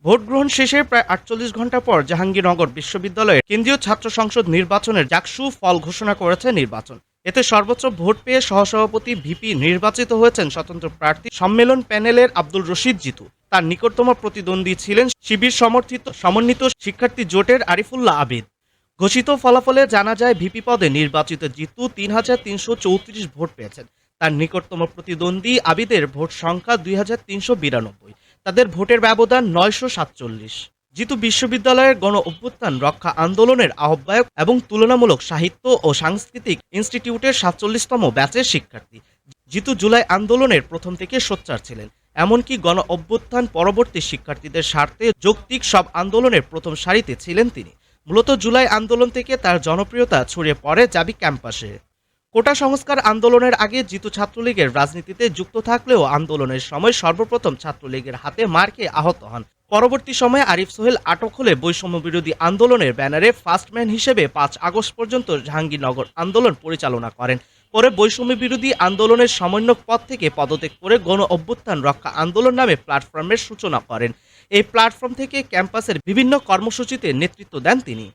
Vote গ্রহণ শেষে প্রায় ৪৮ ঘণ্টা পর জাহাঙ্গীরনগর বিশ্ববিদ্যালয়ের কেন্দ্রীয় ছাত্র সংসদ নির্বাচনের জাকসু ফল ঘোষণা করেছে নির্বাচন। এতে সর্বোচ্চ ভোট পেয়ে সহসভাপতি ভিপি নির্বাচিত হয়েছেন স্বতন্ত্র প্রার্থী সম্মেলন প্যানেলের আব্দুল রশিদ জিতু। তার নিকটতম প্রতিদ্বন্দ্বী ছিলেন শিবির সমন্বিত শিক্ষার্থী জোটের আরিফুল্লাহ আবিদ। ঘোষিত ফলাফলে জানা যায় ভিপি পদে নির্বাচিত জিতু ৩,৩৩৪ ভোট পেয়েছেন। তার নিকটতম প্রতিদ্বন্দ্বী আবিদের ভোট সংখ্যা ২,৩৯২। তাদের ভোটের ব্যবধান ৯৪৭। জিতু বিশ্ববিদ্যালয়ের গণ অভ্যুত্থান রক্ষা আন্দোলনের আহ্বায়ক এবং তুলনামূলক সাহিত্য ও সাংস্কৃতিক ইনস্টিটিউটের ৪৭তম ব্যাচের শিক্ষার্থী। জিতু জুলাই আন্দোলনের প্রথম থেকে সোচ্চার ছিলেন, এমনকি গণ অভ্যুত্থান পরবর্তী শিক্ষার্থীদের স্বার্থে যৌক্তিক সব আন্দোলনের প্রথম সারিতে ছিলেন তিনি। মূলত জুলাই আন্দোলন থেকে তার জনপ্রিয়তা ছড়িয়ে পড়ে জাবি ক্যাম্পাসে। কোটা সংস্কার আন্দোলনের আগে জিতু ছাত্রলীগের রাজনীতিতে যুক্ত থাকলেও আন্দোলনের সময় সর্বপ্রথম ছাত্রলীগের হাতে মার খেয়ে আহত হন। পরবর্তী সময়ে আরিফ সোহেল আটক হলে বৈষম্য বিরোধী আন্দোলনের ব্যানারে ফার্স্ট ম্যান হিসেবে ৫ আগস্ট পর্যন্ত জাহাঙ্গীরনগর আন্দোলন পরিচালনা করেন। পরে বৈষম্য বিরোধী আন্দোলনের সমন্বয়ক পদ থেকে পদত্যাগ করে গণ অভ্যুত্থান রক্ষা আন্দোলন নামে প্ল্যাটফর্মের সূচনা করেন। এই প্ল্যাটফর্ম থেকে ক্যাম্পাসের বিভিন্ন কর্মসূচিতে নেতৃত্ব দেন তিনি।